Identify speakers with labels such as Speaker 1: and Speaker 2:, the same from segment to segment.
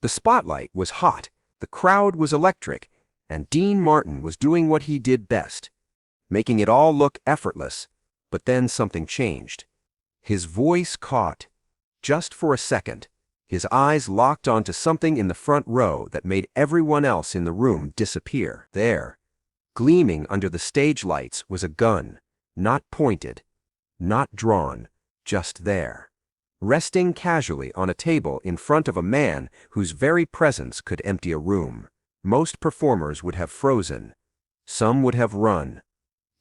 Speaker 1: The spotlight was hot, the crowd was electric, and Dean Martin was doing what he did best, making it all look effortless. But then something changed. His voice caught. Just for a second, his eyes locked onto something in the front row that made everyone else in the room disappear. There, gleaming under the stage lights, was a gun, not pointed, not drawn, just there, resting casually on a table in front of a man whose very presence could empty a room. Most performers would have frozen. Some would have run.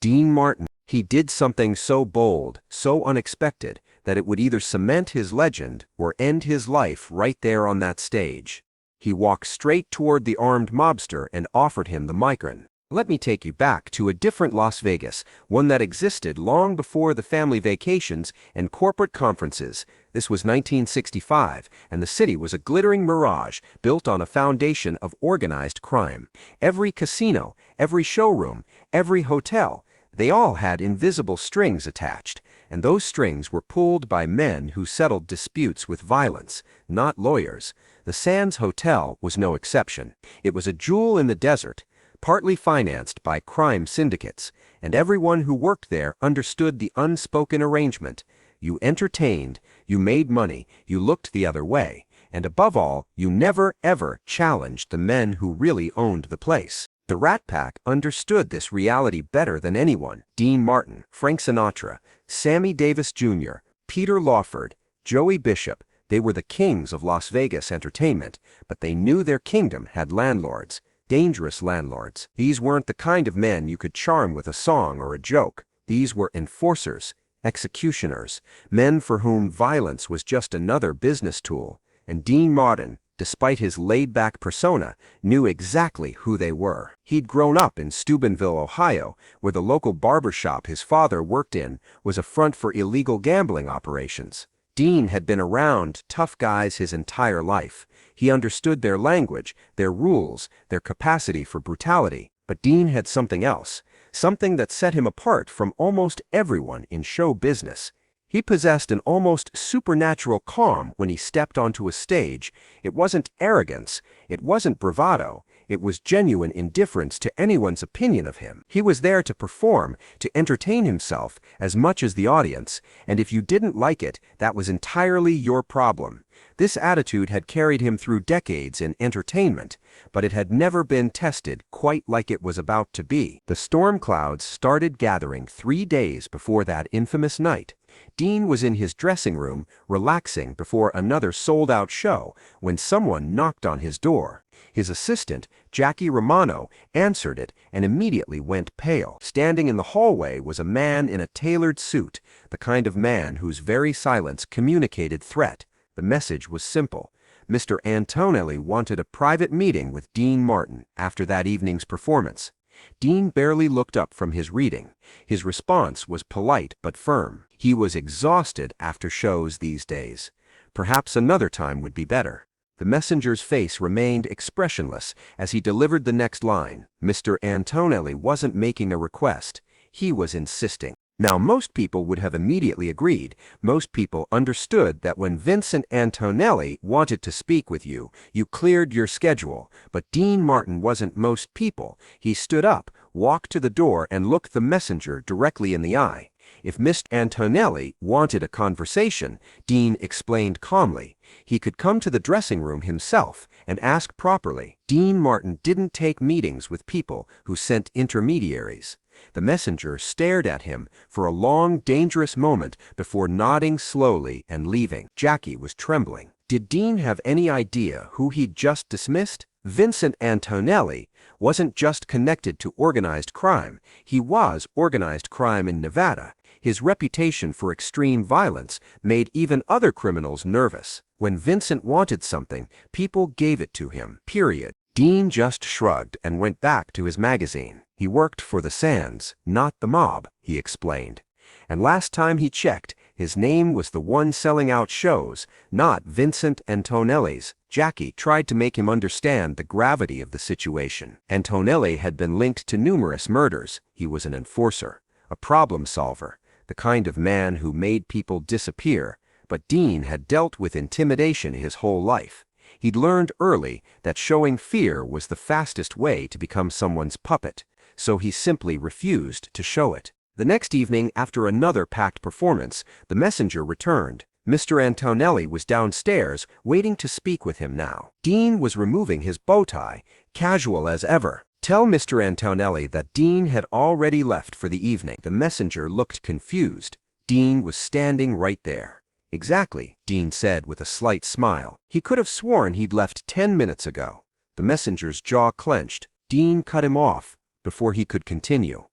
Speaker 1: Dean Martin, he did something so bold, so unexpected, that it would either cement his legend or end his life right there on that stage. He walked straight toward the armed mobster and offered him the microphone. Let me take you back to a different Las Vegas, one that existed long before the family vacations and corporate conferences. This was 1965, and the city was a glittering mirage built on a foundation of organized crime. Every casino, every showroom, every hotel, they all had invisible strings attached, and those strings were pulled by men who settled disputes with violence, not lawyers. The Sands Hotel was no exception. It was a jewel in the desert, partly financed by crime syndicates, and everyone who worked there understood the unspoken arrangement. You entertained, you made money, you looked the other way, and above all, you never ever challenged the men who really owned the place. The Rat Pack understood this reality better than anyone. Dean Martin, Frank Sinatra, Sammy Davis Jr., Peter Lawford, Joey Bishop, they were the kings of Las Vegas entertainment, but they knew their kingdom had landlords. Dangerous landlords. These weren't the kind of men you could charm with a song or a joke. These were enforcers, executioners, men for whom violence was just another business tool. And Dean Martin, despite his laid-back persona, knew exactly who they were. He'd grown up in Steubenville, Ohio, where the local barbershop his father worked in was a front for illegal gambling operations. Dean had been around tough guys his entire life. He understood their language, their rules, their capacity for brutality. But Dean had something else, something that set him apart from almost everyone in show business. He possessed an almost supernatural calm when he stepped onto a stage. It wasn't arrogance, it wasn't bravado, it was genuine indifference to anyone's opinion of him. He was there to perform, to entertain himself as much as the audience, and if you didn't like it, that was entirely your problem. This attitude had carried him through decades in entertainment, but it had never been tested quite like it was about to be. The storm clouds started gathering 3 days before that infamous night. Dean was in his dressing room, relaxing before another sold-out show, when someone knocked on his door. His assistant, Jackie Romano, answered it and immediately went pale. Standing in the hallway was a man in a tailored suit, the kind of man whose very silence communicated threat. The message was simple. Mr. Antonelli wanted a private meeting with Dean Martin after that evening's performance. Dean barely looked up from his reading. His response was polite but firm. He was exhausted after shows these days. Perhaps another time would be better. The messenger's face remained expressionless as he delivered the next line. Mr. Antonelli wasn't making a request. He was insisting. Now, most people would have immediately agreed. Most people understood that when Vincent Antonelli wanted to speak with you, you cleared your schedule. But Dean Martin wasn't most people. He stood up, walked to the door, and looked the messenger directly in the eye. If Mr. Antonelli wanted a conversation, Dean explained calmly, he could come to the dressing room himself and ask properly. Dean Martin didn't take meetings with people who sent intermediaries. The messenger stared at him for a long, dangerous moment before nodding slowly and leaving. Jackie was trembling. Did Dean have any idea who he'd just dismissed? Vincent Antonelli wasn't just connected to organized crime. He was organized crime in Nevada. His reputation for extreme violence made even other criminals nervous. When Vincent wanted something, people gave it to him, period. Dean just shrugged and went back to his magazine. He worked for the Sands, not the mob, he explained. And last time he checked, his name was the one selling out shows, not Vincent Antonelli's. Jackie tried to make him understand the gravity of the situation. Antonelli had been linked to numerous murders. He was an enforcer, a problem solver, the kind of man who made people disappear. But Dean had dealt with intimidation his whole life. He'd learned early that showing fear was the fastest way to become someone's puppet, so he simply refused to show it. The next evening, after another packed performance, the messenger returned. Mr. Antonelli was downstairs, waiting to speak with him now. Dean was removing his bow tie, casual as ever. Tell Mr. Antonelli that Dean had already left for the evening. The messenger looked confused. Dean was standing right there. Exactly, Dean said with a slight smile. He could have sworn he'd left 10 minutes ago. The messenger's jaw clenched. Dean cut him off before he could continue.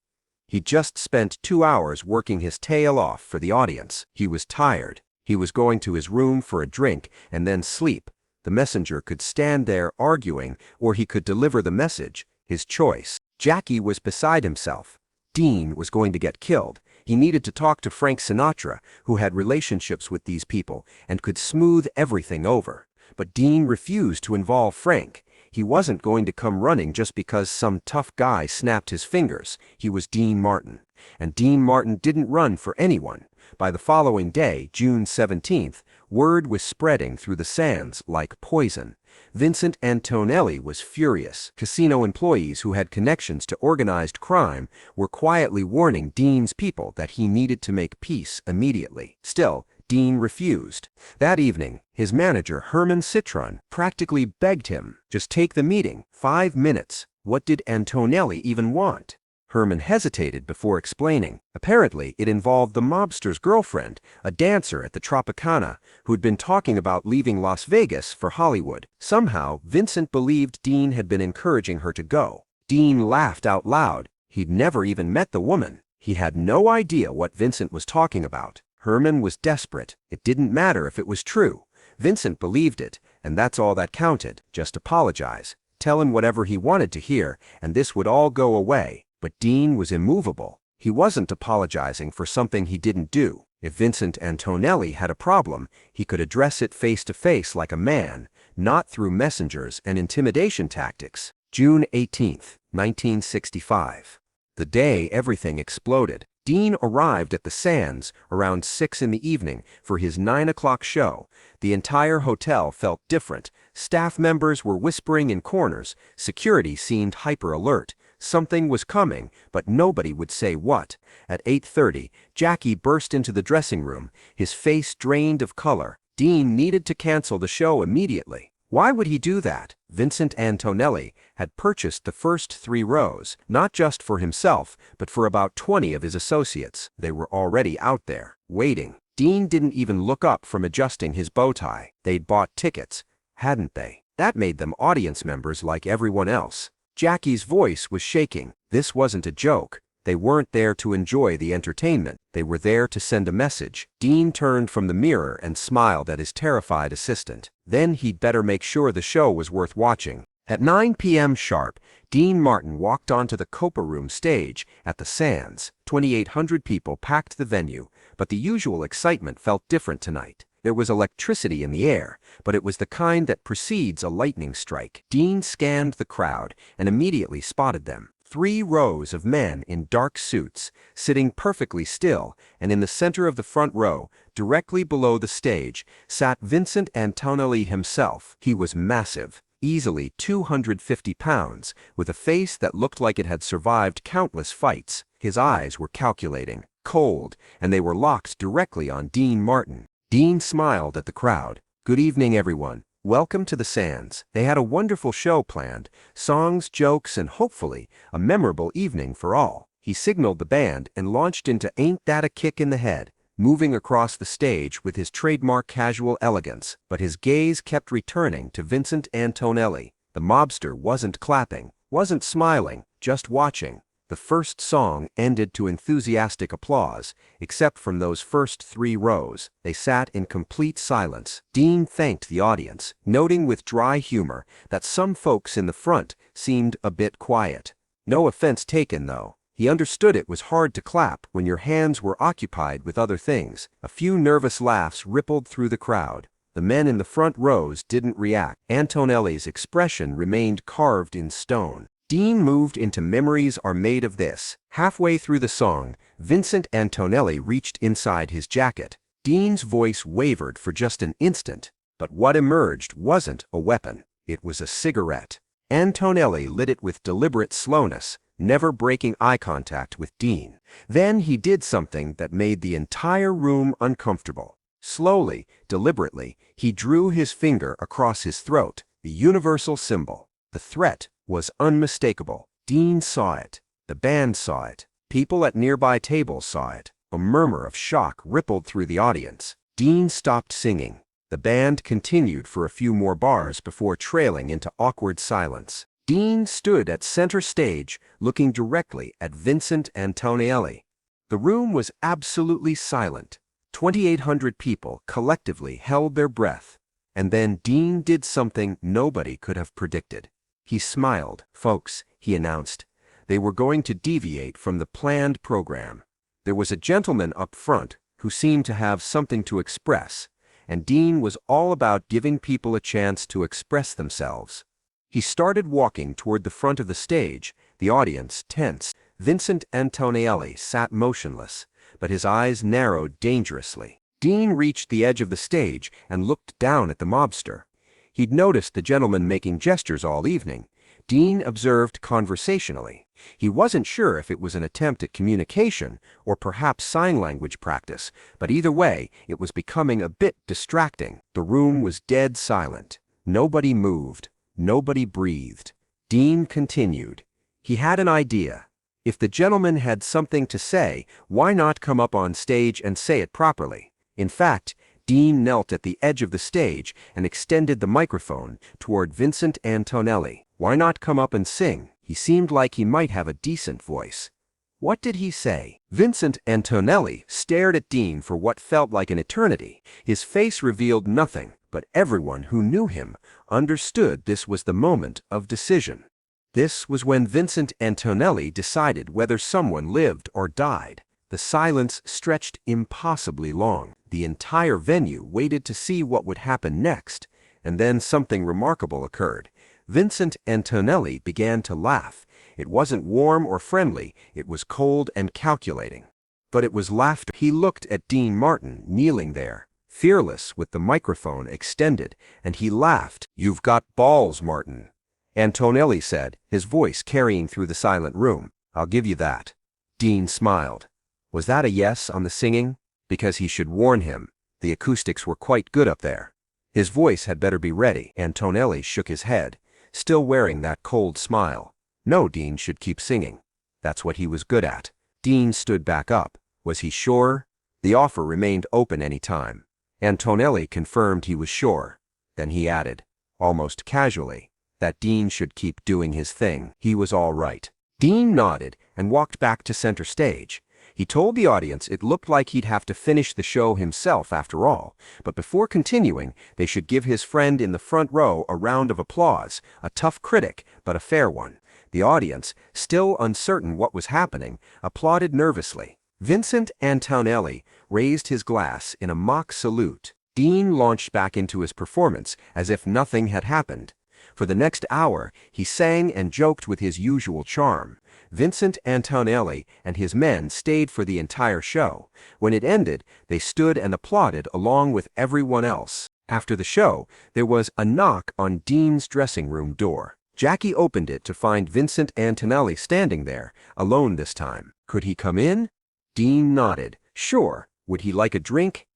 Speaker 1: He'd just spent 2 hours working his tail off for the audience. He was tired. He was going to his room for a drink and then sleep. The messenger could stand there arguing, or he could deliver the message, his choice. Jackie was beside himself. Dean was going to get killed. He needed to talk to Frank Sinatra, who had relationships with these people and could smooth everything over. But Dean refused to involve Frank. He wasn't going to come running just because some tough guy snapped his fingers. He was Dean Martin. And Dean Martin didn't run for anyone. By the following day, June 17th, word was spreading through the sands like poison. Vincent Antonelli was furious. Casino employees who had connections to organized crime were quietly warning Dean's people that he needed to make peace immediately. Still, Dean refused. That evening, his manager, Herman Citron, practically begged him, just take the meeting, 5 minutes. What did Antonelli even want? Herman hesitated before explaining. Apparently, it involved the mobster's girlfriend, a dancer at the Tropicana, who'd been talking about leaving Las Vegas for Hollywood. Somehow, Vincent believed Dean had been encouraging her to go. Dean laughed out loud. He'd never even met the woman. He had no idea what Vincent was talking about. Herman was desperate. It didn't matter if it was true. Vincent believed it, and that's all that counted. Just apologize. Tell him whatever he wanted to hear, and this would all go away. But Dean was immovable. He wasn't apologizing for something he didn't do. If Vincent Antonelli had a problem, he could address it face to face like a man, not through messengers and intimidation tactics. June 18th, 1965. The day everything exploded. Dean arrived at the Sands around 6 in the evening for his 9 o'clock show. The entire hotel felt different. Staff members were whispering in corners. Security seemed hyper-alert. Something was coming, but nobody would say what. At 8:30, Jackie burst into the dressing room, his face drained of color. Dean needed to cancel the show immediately. Why would he do that? Vincent Antonelli had purchased the first 3 rows, not just for himself, but for about 20 of his associates. They were already out there, waiting. Dean didn't even look up from adjusting his bow tie. They'd bought tickets, hadn't they? That made them audience members like everyone else. Jackie's voice was shaking. This wasn't a joke. They weren't there to enjoy the entertainment. They were there to send a message. Dean turned from the mirror and smiled at his terrified assistant. Then he'd better make sure the show was worth watching. At 9 p.m. sharp, Dean Martin walked onto the Copa Room stage at the Sands. 2,800 people packed the venue, but the usual excitement felt different tonight. There was electricity in the air, but it was the kind that precedes a lightning strike. Dean scanned the crowd and immediately spotted them. 3 rows of men in dark suits, sitting perfectly still, and in the center of the front row, directly below the stage, sat Vincent Antonelli himself. He was massive, easily 250 pounds, with a face that looked like it had survived countless fights. His eyes were calculating, cold, and they were locked directly on Dean Martin. Dean smiled at the crowd. Good evening, everyone. Welcome to the Sands. They had a wonderful show planned, songs, jokes, and hopefully a memorable evening for all. He signaled the band and launched into Ain't That a Kick in the Head, moving across the stage with his trademark casual elegance. But his gaze kept returning to Vincent Antonelli. The mobster wasn't clapping, wasn't smiling, just watching. The first song ended to enthusiastic applause, except from those first 3 rows. They sat in complete silence. Dean thanked the audience, noting with dry humor that some folks in the front seemed a bit quiet. No offense taken, though. He understood it was hard to clap when your hands were occupied with other things. A few nervous laughs rippled through the crowd. The men in the front rows didn't react. Antonelli's expression remained carved in stone. Dean moved into Memories Are Made of This. Halfway through the song, Vincent Antonelli reached inside his jacket. Dean's voice wavered for just an instant. But what emerged wasn't a weapon. It was a cigarette. Antonelli lit it with deliberate slowness, never breaking eye contact with Dean. Then he did something that made the entire room uncomfortable. Slowly, deliberately, he drew his finger across his throat, the universal symbol. The threat was unmistakable. Dean saw it. The band saw it. People at nearby tables saw it. A murmur of shock rippled through the audience. Dean stopped singing. The band continued for a few more bars before trailing into awkward silence. Dean stood at center stage, looking directly at Vincent Antonelli. The room was absolutely silent. 2,800 people collectively held their breath. And then Dean did something nobody could have predicted. He smiled. "Folks," he announced. They were going to deviate from the planned program. There was a gentleman up front who seemed to have something to express, and Dean was all about giving people a chance to express themselves. He started walking toward the front of the stage, the audience tense. Vincent Antonelli sat motionless, but his eyes narrowed dangerously. Dean reached the edge of the stage and looked down at the mobster. He'd noticed the gentleman making gestures all evening. Dean observed conversationally. He wasn't sure if it was an attempt at communication or perhaps sign language practice, but either way, it was becoming a bit distracting. The room was dead silent. Nobody moved. Nobody breathed. Dean continued. He had an idea. If the gentleman had something to say, why not come up on stage and say it properly? In fact, Dean knelt at the edge of the stage and extended the microphone toward Vincent Antonelli. Why not come up and sing? He seemed like he might have a decent voice. What did he say? Vincent Antonelli stared at Dean for what felt like an eternity. His face revealed nothing, but everyone who knew him understood this was the moment of decision. This was when Vincent Antonelli decided whether someone lived or died. The silence stretched impossibly long. The entire venue waited to see what would happen next, and then something remarkable occurred. Vincent Antonelli began to laugh. It wasn't warm or friendly, it was cold and calculating. But it was laughter. He looked at Dean Martin kneeling there, fearless with the microphone extended, and he laughed. "You've got balls, Martin," Antonelli said, his voice carrying through the silent room. "I'll give you that." Dean smiled. Was that a yes on the singing? Because he should warn him. The acoustics were quite good up there. His voice had better be ready. Antonelli shook his head, still wearing that cold smile. No, Dean should keep singing. That's what he was good at. Dean stood back up. Was he sure? The offer remained open any time. Antonelli confirmed he was sure. Then he added, almost casually, that Dean should keep doing his thing. He was all right. Dean nodded and walked back to center stage. He told the audience it looked like he'd have to finish the show himself after all, but before continuing, they should give his friend in the front row a round of applause, a tough critic, but a fair one. The audience, still uncertain what was happening, applauded nervously. Vincent Antonelli raised his glass in a mock salute. Dean launched back into his performance as if nothing had happened. For the next hour, he sang and joked with his usual charm. Vincent Antonelli and his men stayed for the entire show. When it ended, they stood and applauded along with everyone else. After the show, there was a knock on Dean's dressing room door. Jackie opened it to find Vincent Antonelli standing there, alone this time. Could he come in? Dean nodded. Sure. Would he like a drink?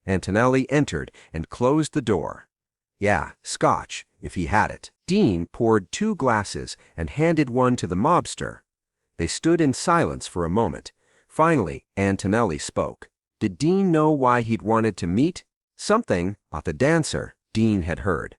Speaker 1: Antonelli entered and closed the door. Yeah, scotch, if he had it. Dean poured 2 glasses and handed one to the mobster. They stood in silence for a moment. Finally, Antonelli spoke. Did Dean know why he'd wanted to meet? Something about the dancer, Dean had heard.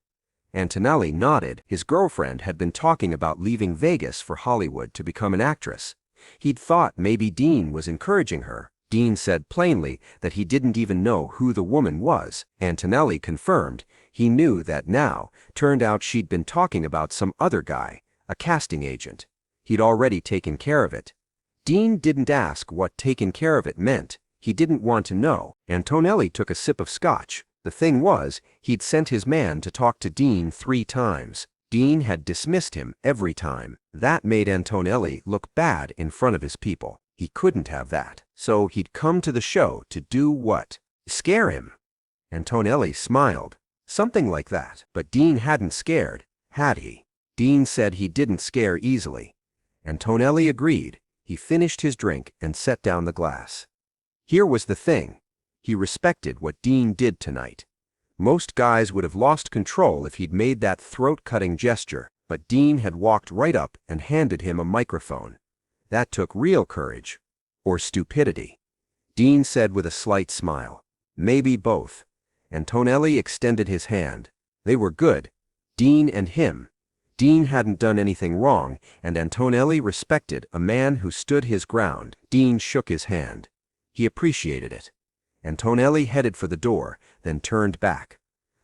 Speaker 1: Antonelli nodded. His girlfriend had been talking about leaving Vegas for Hollywood to become an actress. He'd thought maybe Dean was encouraging her. Dean said plainly that he didn't even know who the woman was. Antonelli confirmed. He knew that now. Turned out she'd been talking about some other guy, a casting agent. He'd already taken care of it. Dean didn't ask what taken care of it meant. He didn't want to know. Antonelli took a sip of scotch. The thing was, he'd sent his man to talk to Dean 3 times. Dean had dismissed him every time. That made Antonelli look bad in front of his people. He couldn't have that. So he'd come to the show to do what? Scare him. Antonelli smiled. Something like that. But Dean hadn't scared, had he? Dean said he didn't scare easily. Antonelli agreed. He finished his drink and set down the glass. Here was the thing. He respected what Dean did tonight. Most guys would have lost control if he'd made that throat-cutting gesture, but Dean had walked right up and handed him a microphone. That took real courage. Or stupidity. Dean said with a slight smile. Maybe both. Antonelli extended his hand. They were good. Dean and him. Dean hadn't done anything wrong, and Antonelli respected a man who stood his ground. Dean shook his hand. He appreciated it. Antonelli headed for the door, then turned back.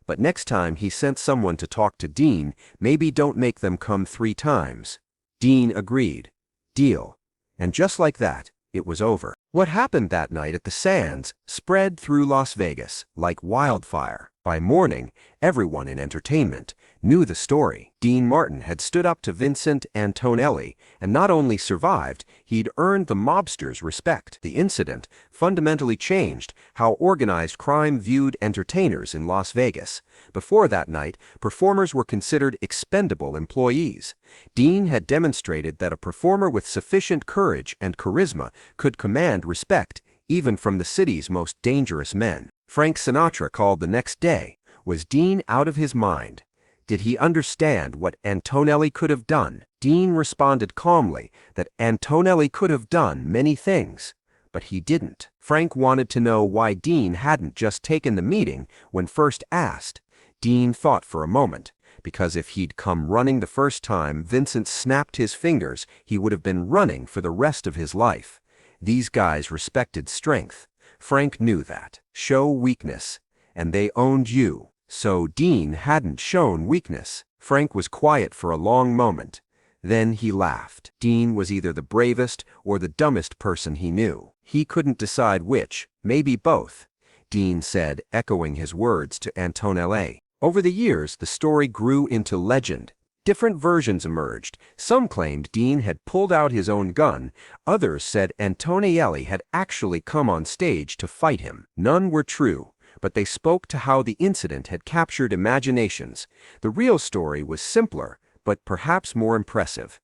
Speaker 1: But next time he sent someone to talk to Dean, maybe don't make them come 3 times. Dean agreed. Deal. And just like that, it was over. What happened that night at the Sands spread through Las Vegas like wildfire. By morning, everyone in entertainment knew the story. Dean Martin had stood up to Vincent Antonelli, and not only survived, he'd earned the mobster's respect. The incident fundamentally changed how organized crime viewed entertainers in Las Vegas. Before that night, performers were considered expendable employees. Dean had demonstrated that a performer with sufficient courage and charisma could command respect, even from the city's most dangerous men. Frank Sinatra called the next day. Was Dean out of his mind? Did he understand what Antonelli could have done? Dean responded calmly that Antonelli could have done many things, but he didn't. Frank wanted to know why Dean hadn't just taken the meeting when first asked. Dean thought for a moment. Because if he'd come running the first time Vincent snapped his fingers, he would have been running for the rest of his life. These guys respected strength. Frank knew that. Show weakness, and they owned you. So Dean hadn't shown weakness. Frank was quiet for a long moment. Then he laughed. Dean was either the bravest or the dumbest person he knew. He couldn't decide which, maybe both. Dean said, echoing his words to Antonelli. Over the years, the story grew into legend. Different versions emerged. Some claimed Dean had pulled out his own gun. Others said Antonelli had actually come on stage to fight him. None were true, but they spoke to how the incident had captured imaginations. The real story was simpler, but perhaps more impressive.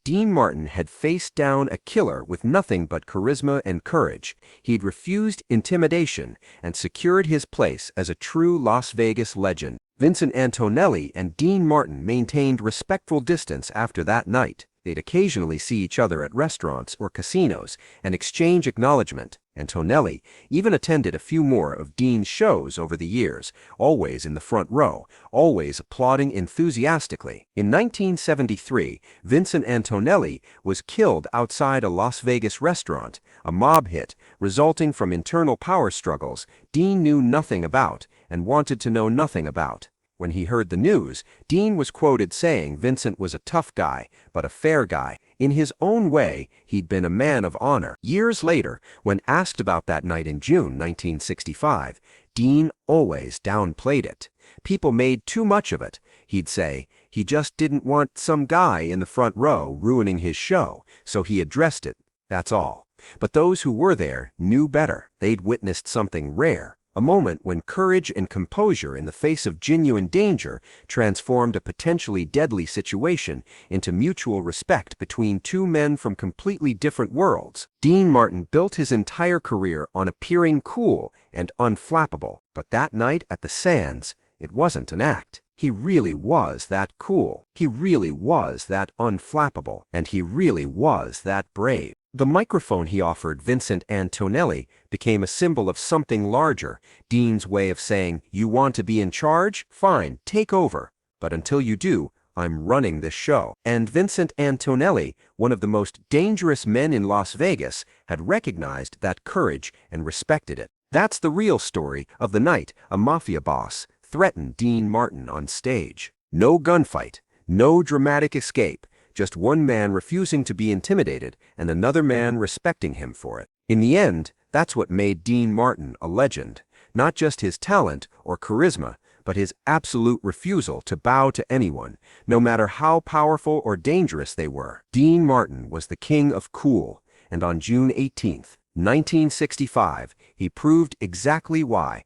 Speaker 1: Dean Martin had faced down a killer with nothing but charisma and courage. He'd refused intimidation and secured his place as a true Las Vegas legend. Vincent Antonelli and Dean Martin maintained respectful distance after that night. They'd occasionally see each other at restaurants or casinos and exchange acknowledgement. Antonelli even attended a few more of Dean's shows over the years, always in the front row, always applauding enthusiastically. In 1973, Vincent Antonelli was killed outside a Las Vegas restaurant, a mob hit resulting from internal power struggles Dean knew nothing about and wanted to know nothing about. When he heard the news, Dean was quoted saying Vincent was a tough guy, but a fair guy. In his own way, he'd been a man of honor. Years later, when asked about that night in June 1965, Dean always downplayed it. People made too much of it. He'd say he just didn't want some guy in the front row ruining his show, so he addressed it, that's all. But those who were there knew better. They'd witnessed something rare. A moment when courage and composure in the face of genuine danger transformed a potentially deadly situation into mutual respect between two men from completely different worlds. Dean Martin built his entire career on appearing cool and unflappable, but that night at the Sands, it wasn't an act. He really was that cool. He really was that unflappable. And he really was that brave. The microphone he offered Vincent Antonelli became a symbol of something larger. Dean's way of saying, "You want to be in charge? Fine, take over. But until you do, I'm running this show." And Vincent Antonelli, one of the most dangerous men in Las Vegas, had recognized that courage and respected it. That's the real story of the night a mafia boss threatened Dean Martin on stage. No gunfight, no dramatic escape. Just one man refusing to be intimidated and another man respecting him for it. In the end, that's what made Dean Martin a legend. Not just his talent or charisma, but his absolute refusal to bow to anyone, no matter how powerful or dangerous they were. Dean Martin was the king of cool, and on June 18, 1965, he proved exactly why.